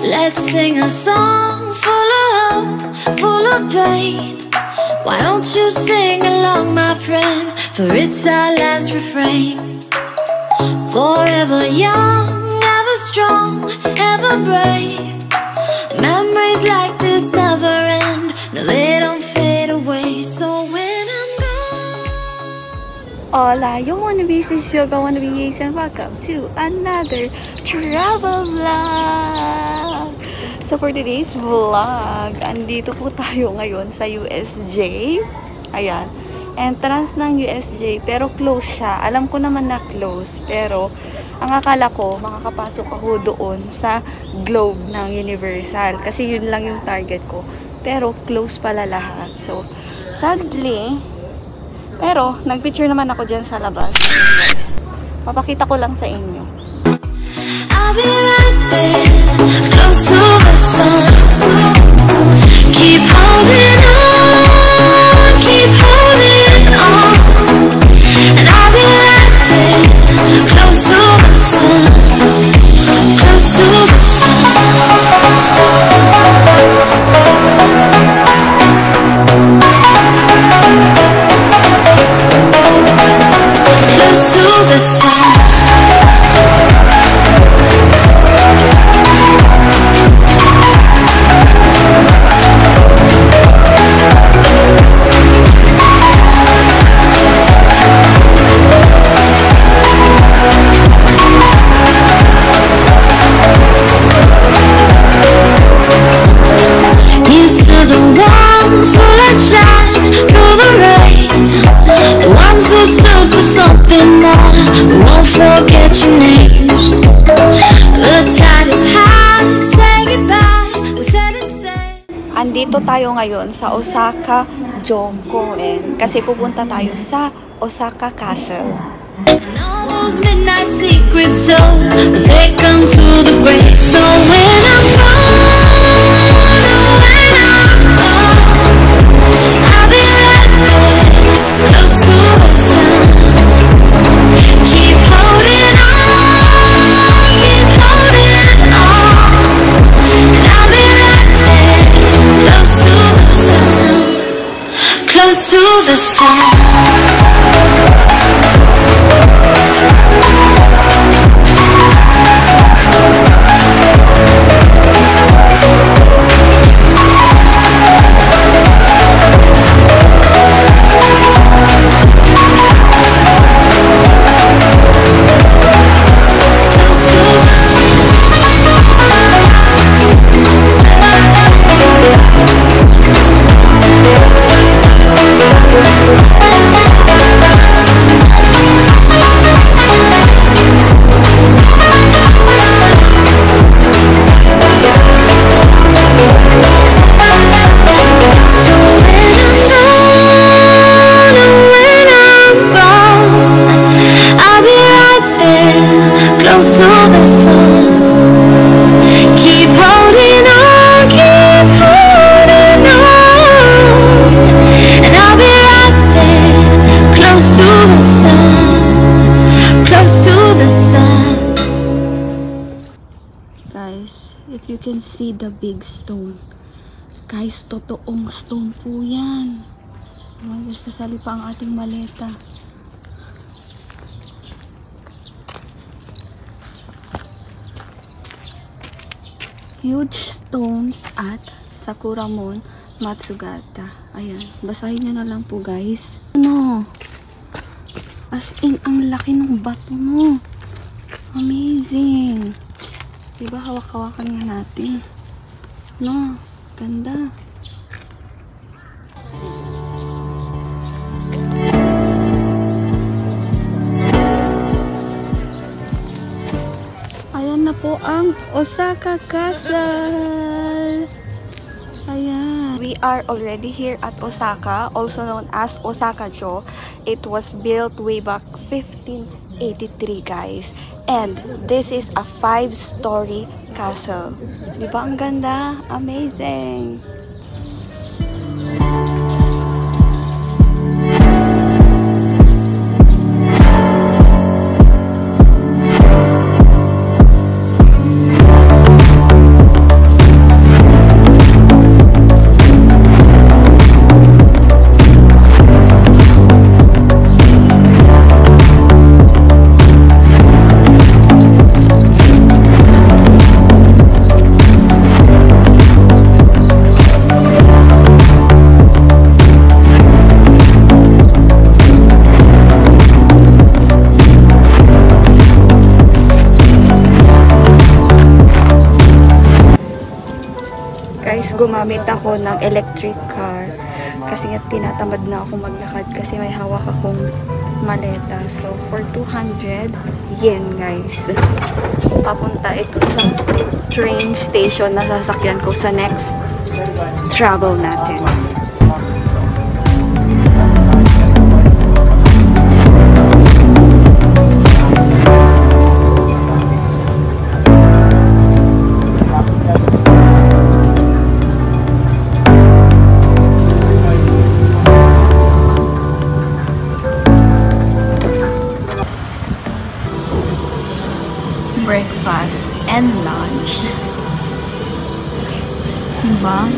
Let's sing a song full of hope, full of pain. Why don't you sing along, my friend? For it's our last refrain. Forever young, ever strong, ever brave. Memories like this never end. No, they don't fade away. So when I'm gone. Hola, yo wannabes, this is Yoga Wannabes, and welcome to another travel vlog. So for today's vlog, andito po tayo ngayon sa USJ. Ayan, entrance ng USJ, pero close siya. Alam ko naman na close, pero ang akala ko makakapasok ako doon sa globe ng Universal, kasi yun lang yung target ko. Pero close pala lahat. So sadly, pero nagpicture naman ako dyan sa labas. Ayun guys, papakita ko lang sa inyo. I'll be right there, close to the sun. Keep holding on, keep holding on. And I'll be right there, close to the sun, close to the sun. Close to the sun. Something more, we won't forget your names. The tide is high, say goodbye, we said and say. Andito tayo ngayon sa Osaka Jokoen kasi pupunta tayo sa Osaka Castle. And all those midnight secrets told, we'll take them to the grave. So when I'm gone, when I'm gone, I'll be right there, close to the sun. Keep holding on, keep holding on. And I'll be right there, close to the sun, close to the sun. Guys, if you can see the big stone. Guys, totoong stone po yan. Oh, guys, nasali pa ang ating maleta. Huge stones at Sakuramon Matsugata. Ayan, basahin nyo na lang po guys. Ano? As in, ang laki ng bato mo. Amazing. Diba, hawak-hawakan nga natin. No, ganda. Ayan na po ang Osaka Castle. Ayan. We are already here at Osaka, also known as Osaka-jo. It was built way back 1583, guys. And this is a 5-story castle. Diba ang ganda? Amazing! guys, gumamit ako ng electric car. Kasi nga tinatamad na ako maglakad kasi may hawak akong maleta. So, for 200 yen guys. Papunta ito sa train station na sasakyan ko sa next travel natin. Breakfast and lunch. Diba?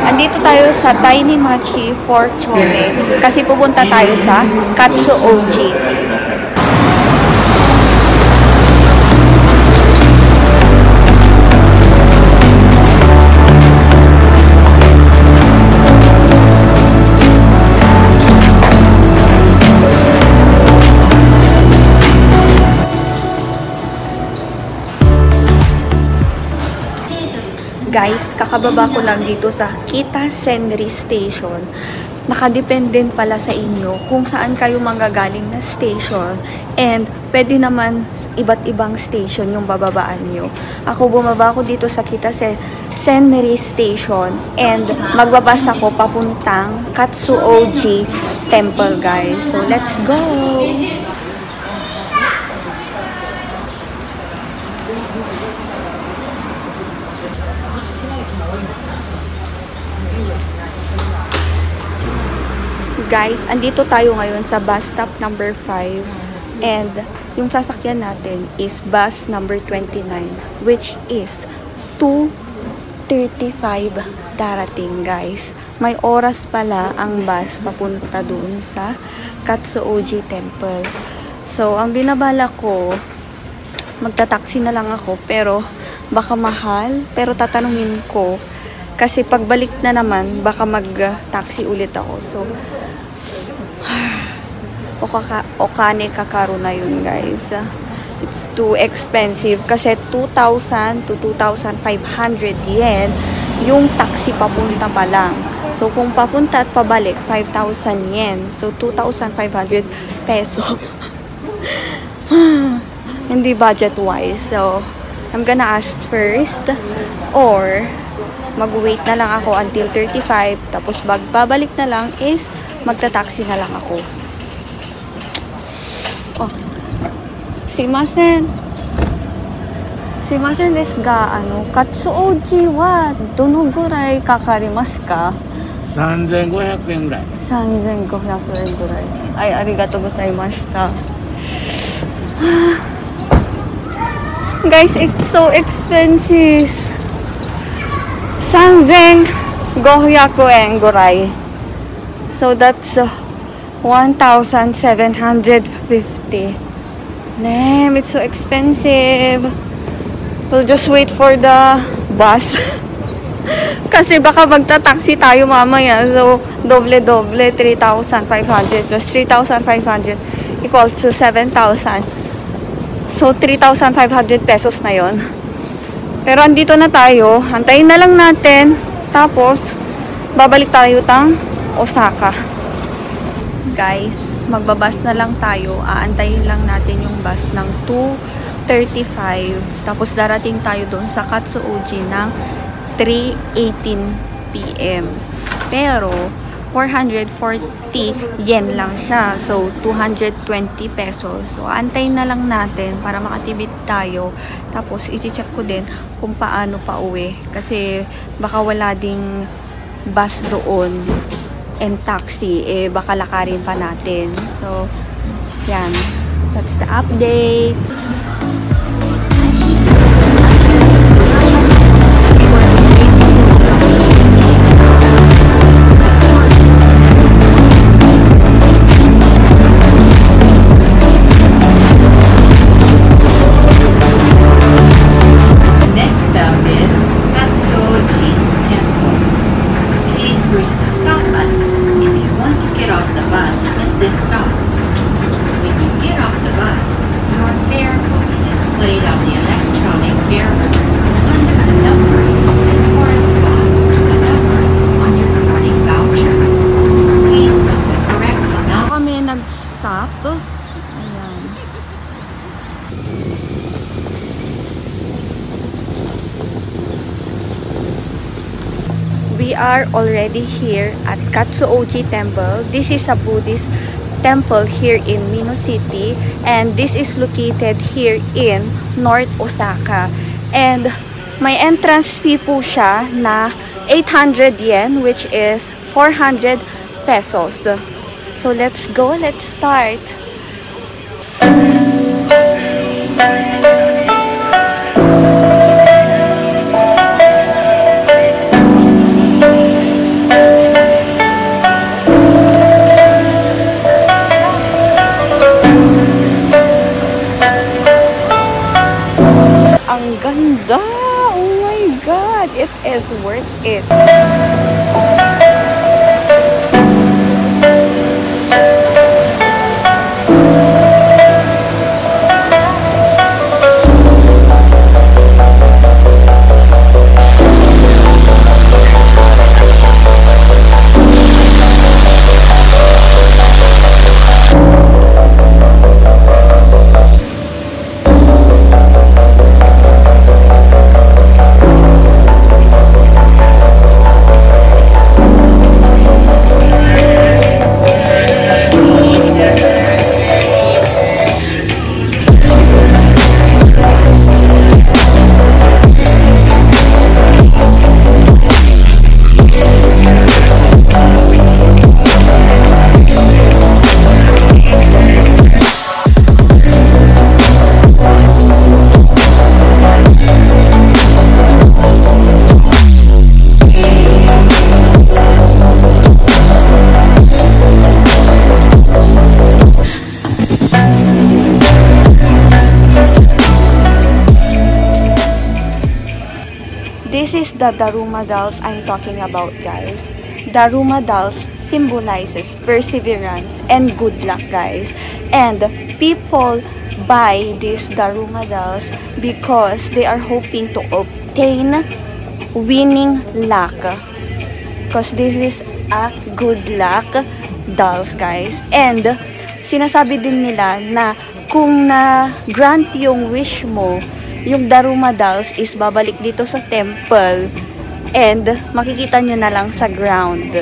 Andito tayo sa Tiny Machi for Chole kasi pupunta tayo sa Katsuoji. Guys, kakababa ko lang dito sa Kita Senri Station. Nakadepende pala sa inyo kung saan kayo manggagaling na station. And pwede naman iba't ibang station yung bababaan nyo. Ako bumaba ko dito sa Kita Senri Station. And magbabas ako papuntang Katsuoji Temple guys. So let's go! Guys, andito tayo ngayon sa bus stop number 5 and yung sasakyan natin is bus number 29 which is 2:35 darating guys. May oras pala ang bus papunta dun sa Katsuoji Temple. So, ang binabala ko, magta-taxi na lang ako pero baka mahal. Pero tatanungin ko kasi pagbalik na naman baka mag-taxi ulit ako. So, Okane kakaro na yun guys. It's too expensive kasi 2,000 to 2,500 yen yung taxi papunta pa lang. So kung papunta at pabalik 5,000 yen. So 2,500 peso. Hindi budget wise. So I'm gonna ask first or mag-wait na lang ako until 35 tapos babalik na lang is magta-taxi na lang ako. Oh. Simasen. Simasen desu ga, Katsuoji wa dono gurai kakarimasu ka? 3,500 円ぐらい。3,500 円ぐらい。はい、ありがとうございました。Guys, it's so expensive. 3,500 円ぐらい。So that's 1,750. Damn, it's so expensive. We'll just wait for the bus. Kasi baka magta-taxi tayo mamaya. So, doble-doble. 3,500 plus 3,500 equals to 7,000. So, 3,500 pesos na yon. Pero andito na tayo. Antayin na lang natin. Tapos, babalik tayo tang Osaka. Guys, magbabas na lang tayo. Aantayin lang natin yung bus ng 2:35. Tapos darating tayo doon sa Katsuoji ng 3:18 PM. Pero 440 yen lang siya. So 220 pesos. So aantayin na lang natin para makatipid tayo. Tapos i-check ko din kung paano pa uwi kasi baka wala ding bus doon and taxi, baka lakarin pa natin. So, yan. That's the update. is Katsuoji Temple. Please push the stop button if you want to get off the bus at this stop. When you get off the bus, your fare will be displayed on the electronic fare board under the numbering that corresponds to the number on your boarding voucher. Please put the correct amount. Kami nag-stop. Ayan. We are already here at Katsuoji Temple. This is a Buddhist temple here in Mino City, and this is located here in North Osaka. And may entrance fee po siya na 800 yen, which is 400 pesos. So let's go, let's start. Ang ganda! Oh my God! It is worth it! This is the Daruma dolls I'm talking about, guys. Daruma dolls symbolizes perseverance and good luck, guys. And people buy these Daruma dolls because they are hoping to obtain winning luck. Because this is a good luck dolls, guys. And sinasabi din nila na kung na-grant yung wish mo, yung Daruma dolls is babalik dito sa temple and makikita nyo na lang sa ground.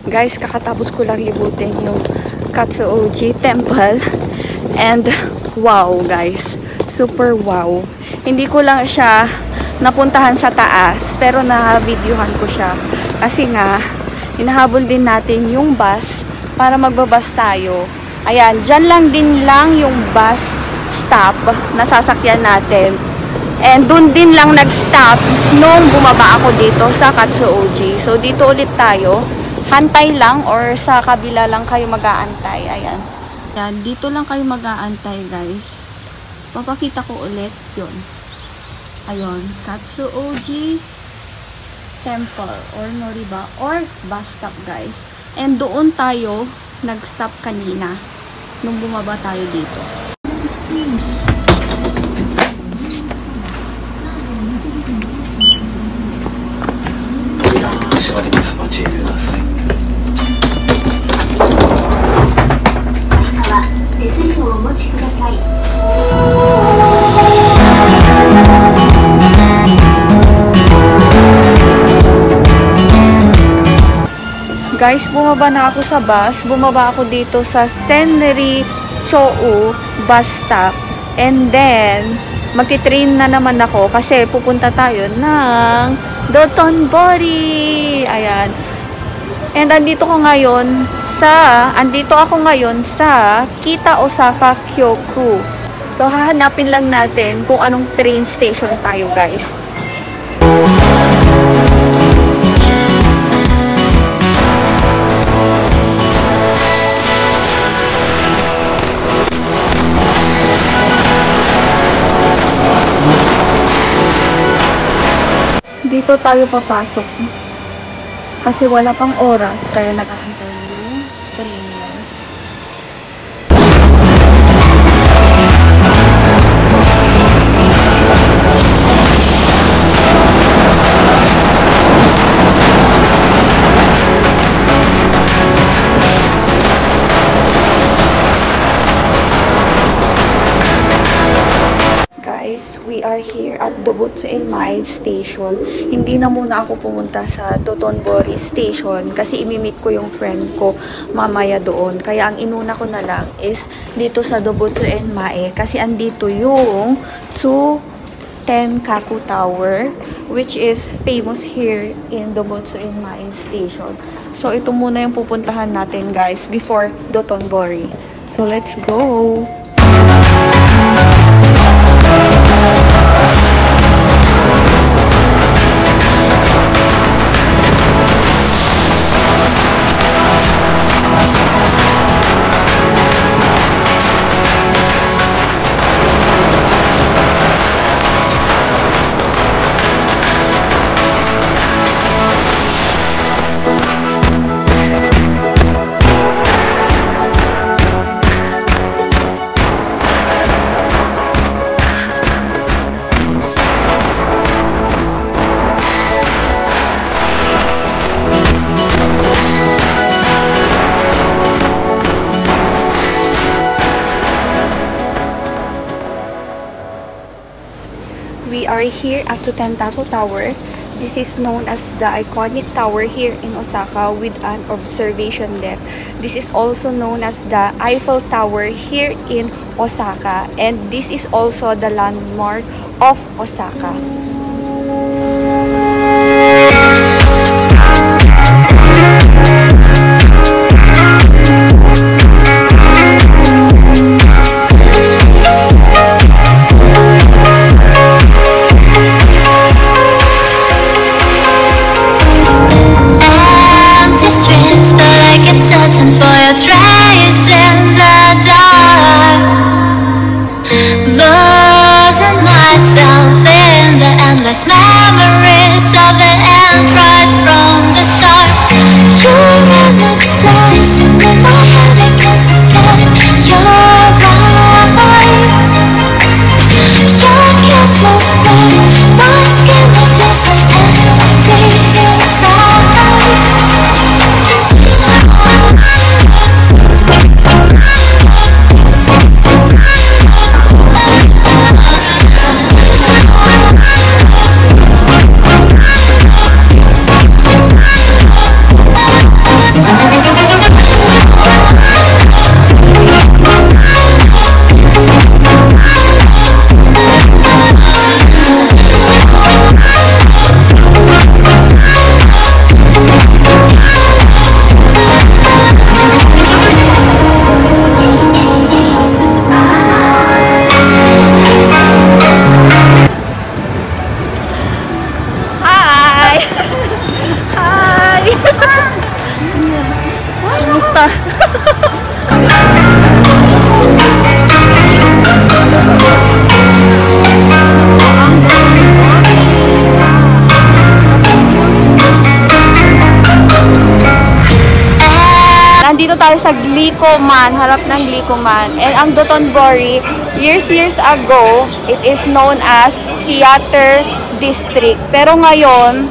Guys, kakatapos ko lang libutin yung Katsuoji Temple. And wow guys, super wow. Hindi ko lang siya napuntahan sa taas, pero na-videohan ko siya. Kasi nga, hinahabol din natin yung bus para magbabas tayo. Ayan, dyan lang din lang yung bus stop na sasakyan natin. And dun din lang nag-stop nung bumaba ako dito sa Katsuoji. So dito ulit tayo. Hantay lang or sa kabila lang kayo mag-aantay. Ayan. Ayan, dito lang kayo mag-aantay guys. Papakita ko ulit yun. Ayun, Katsuoji Temple or Noriba or bus stop guys. And doon tayo nag-stop kanina nung bumaba tayo dito. Guys, bumaba na ako sa bus. Bumaba ako dito sa Senri Chou bus stop. And then, magti-train na naman ako kasi pupunta tayo ng Dotonbori. Ayan. And andito ako ngayon sa Kita Osaka Kyoku. So, hahanapin lang natin kung anong train station tayo, guys. Dito tayo papasok kasi wala pang oras kaya nag-aantay yung trainers. Guys, we are here at Dobutsu Inmai Station. Hindi na muna ako pumunta sa Dotonbori Station kasi imimit ko yung friend ko mamaya doon. Kaya ang inuna ko na lang is dito sa Dobutsu Inmai kasi andito yung Tenkaku Tower which is famous here in Dobutsu Inmai Station. So ito muna yung pupuntahan natin guys before Dotonbori. So let's go! We are here at Tenkaku Tower. This is known as the iconic tower here in Osaka with an observation deck. This is also known as the Eiffel Tower here in Osaka, and this is also the landmark of Osaka. Searching for your trace in the dark, losing myself in the endless memories of the end right from the start. You're an obsession in my head, I can't forget your eyes. Your kiss was warm, my skin I feel so empty inside. na. Nandito tayo sa Glicoman, harap ng Glicoman. And ang Dotonbori, years ago, it is known as Theater District. Pero ngayon,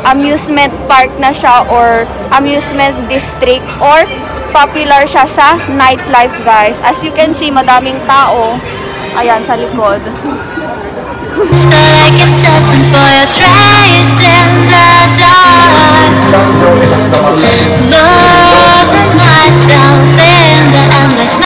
amusement park na siya or amusement district or popular siya sa nightlife, guys. As you can see, madaming tao. Ayan, sa likod. It's like I'm searching for your trace in the dark.